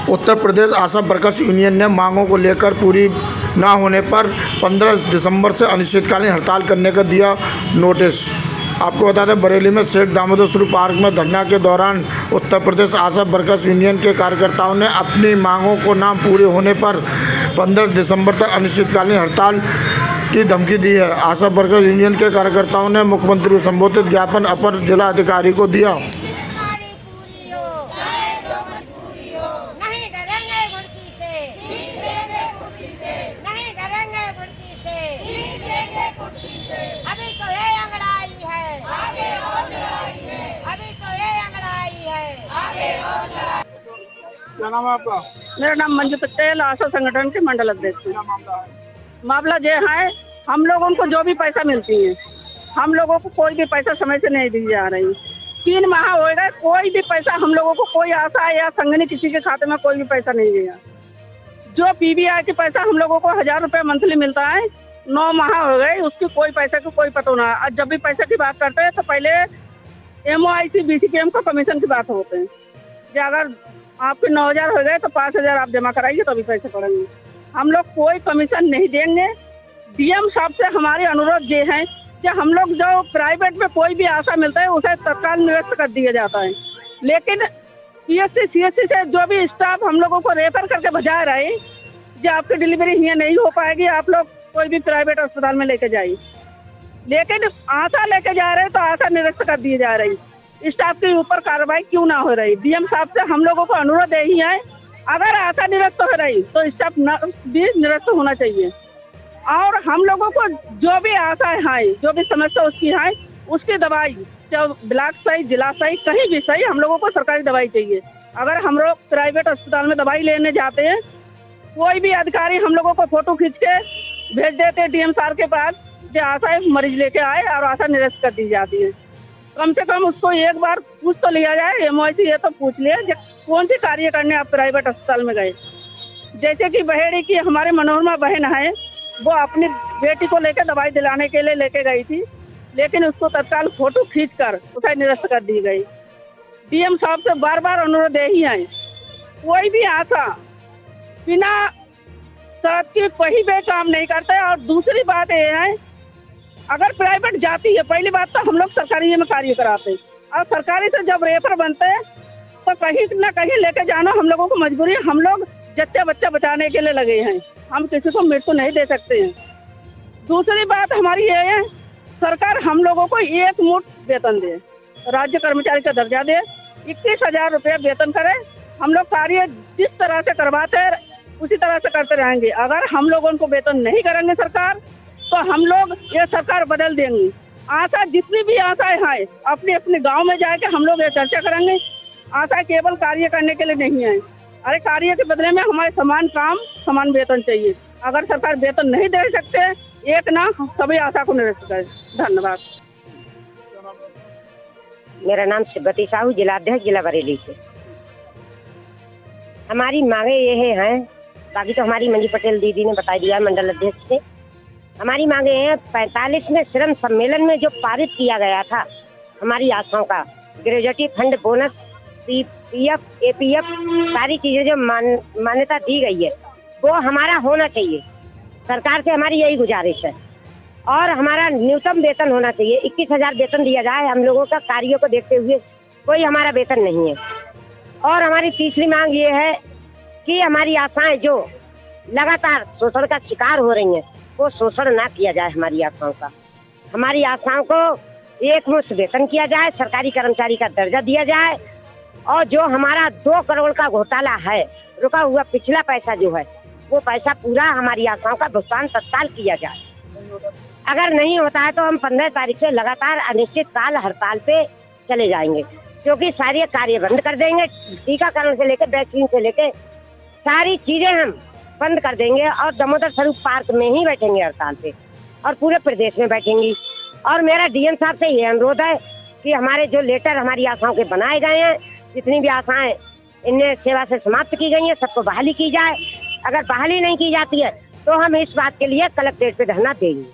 उत्तर प्रदेश आशा workers union ने मांगों को लेकर पूरी न होने पर 15 दिसंबर से अनिश्चितकालीन हड़ताल करने का दिया नोटिस। आपको बता दें, बरेली में शेख दामोदर स्वरूप पार्क में धरना के दौरान उत्तर प्रदेश आशा वर्कर्स यूनियन के कार्यकर्ताओं ने अपनी मांगों को न पूरे होने पर 15 दिसंबर तक अनिश्चितकालीन हड़ताल की धमकी दी है। आशा वर्कर्स यूनियन के कार्यकर्ताओं ने मुख्यमंत्री को संबोधित ज्ञापन अपर जिला अधिकारी को दिया। अभी तो ये अंगड़ाई है, आगे और लड़ाई है। अभी तो ये अंगड़ाई है, आगे और लड़ाई। क्या नाम है आपका? मेरा नाम मंजू पटेल, आशा संगठन के मंडल अध्यक्ष। क्या मामला है? मामला ये है, हम लोगों को जो भी पैसा मिलती है, हम लोगों को कोई भी पैसा समय से नहीं दी जा रही। 3 माह हो गए, कोई भी पैसा हम लोगों को, कोई आशा या संघ ने किसी के खाते में कोई भी पैसा नहीं दिया। जो पीबीआई के पैसा हम लोगों को 1000 रुपये मंथली मिलता है, 9 माह हो गए, उसकी कोई पैसा की कोई पता ना। और जब भी पैसे की बात करते हैं तो पहले MOIC BCKM का कमीशन की बात होते हैं कि अगर आपके 9000 हो गए तो 5000 आप जमा कराइए तो अभी पैसे पड़ेंगे। हम लोग कोई कमीशन नहीं देंगे। DM साहब से हमारे अनुरोध ये है कि हम लोग जो प्राइवेट में कोई भी आशा मिलता है उसे तत्काल निरस्त कर दिया जाता है, लेकिन PSC CSC से जो भी स्टाफ हम लोगों को रेफर करके भजा रहे हैं कि आपकी डिलीवरी यहाँ नहीं हो पाएगी, आप लोग कोई भी प्राइवेट अस्पताल में लेके जाइए, लेकिन आशा लेके जा रहे हैं तो आशा निरस्त कर दी जा रही। स्टाफ के ऊपर कार्रवाई क्यों ना हो रही? DM साहब से हम लोगों को अनुरोध यही है, अगर आशा निरस्त हो रही तो स्टाफ भी निरस्त होना चाहिए। और हम लोगों को जो भी आशा है, जो भी समस्या उसकी है, उसकी दवाई चाहे ब्लॉक सही, जिला सही, कहीं भी सही, हम लोगों को सरकारी दवाई चाहिए। अगर हम लोग प्राइवेट अस्पताल में दवाई लेने जाते हैं, कोई भी अधिकारी हम लोगों को फोटो खींच के भेज देते हैं DM साहब के पास कि आशा मरीज लेके आए और आशा निरस्त कर दी जाती है। कम से कम उसको एक बार पूछ तो लिया जाए। MOIC ये तो पूछ लिया कि कौन सी कार्य करने आप प्राइवेट अस्पताल में गए। जैसे कि बहेड़ी की हमारे मनोरमा बहन है, वो अपनी बेटी को लेकर दवाई दिलाने के लिए लेके गई थी, लेकिन उसको तत्काल फोटो खींच कर उसे निरस्त कर दी गई। DM साहब से बार बार अनुरोध यही है, कोई भी आशा बिना शर्त की कहीं भी काम नहीं करता है। और दूसरी बात ये है, अगर प्राइवेट जाती है, पहली बात तो हम लोग सरकारी में कार्य कराते हैं, और सरकारी से जब रेफर बनते हैं तो कहीं ना कहीं लेके जाना हम लोगों को मजबूरी है। हम लोग जच्चा बच्चा बचाने के लिए लगे हैं, हम किसी को मृत्यु नहीं दे सकते हैं। दूसरी बात हमारी ये है, सरकार हम लोगों को एक मुश्त वेतन दे, राज्य कर्मचारी का दर्जा दे, 21,000 रुपये वेतन करे। हम लोग कार्य जिस तरह से करवाते हैं उसी तरह से करते रहेंगे। अगर हम लोगों को वेतन नहीं करेंगे सरकार, तो हम लोग ये सरकार बदल देंगे। आशा जितनी भी आशाएं हैं अपने अपने गांव में जाके हम लोग ये चर्चा करेंगे। आशा केवल कार्य करने के लिए नहीं है, अरे कार्य के बदले में हमारे समान काम समान वेतन चाहिए। अगर सरकार वेतन नहीं दे सकते, एक ना सभी आशा को निरस्त करे। धन्यवाद। मेरा नाम शिवती साहू, जिलाध्यक्ष जिला बरेली से। हमारी मांगे ये हैं, बाकी तो हमारी मंजू पटेल दीदी ने बता दिया मंडल अध्यक्ष से। हमारी मांगे हैं, 45वें श्रम सम्मेलन में जो पारित किया गया था हमारी आशाओं का, gratuity fund, bonus, PF, APF, सारी चीजें जो मान्यता दी गई है वो हमारा होना चाहिए। सरकार से हमारी यही गुजारिश है। और हमारा न्यूनतम वेतन होना चाहिए, 21,000 वेतन दिया जाए। हम लोगों का कार्यों को देखते हुए कोई हमारा वेतन नहीं है। और हमारी तीसरी मांग ये है कि हमारी आशाएं जो लगातार शोषण का शिकार हो रही हैं, वो शोषण ना किया जाए। हमारी आशाओं का, हमारी आशाओं को एक मुश्त वेतन किया जाए, सरकारी कर्मचारी का दर्जा दिया जाए, और जो हमारा 2 करोड़ का घोटाला है, रुका हुआ पिछला पैसा जो है, वो पैसा पूरा हमारी आशाओं का भुगतान तत्काल किया जाए। अगर नहीं होता है तो हम 15 तारीख से लगातार अनिश्चितकाल हड़ताल पे चले जाएंगे, क्योंकि सारे कार्य बंद कर देंगे। टीकाकरण से लेकर वैक्सीन से लेकर सारी चीजें हम बंद कर देंगे, और दामोदर स्वरूप पार्क में ही बैठेंगे हड़ताल पे, और पूरे प्रदेश में बैठेंगी। और मेरा DM साहब से ये अनुरोध है कि हमारे जो लेटर हमारी आशाओं के बनाए गए हैं, जितनी भी आशाएं इनमें सेवा से समाप्त की गई हैं, सबको बहाली की जाए। अगर बहाली नहीं की जाती है तो हम इस बात के लिए कलेक्ट्रेट पे धरना देंगे।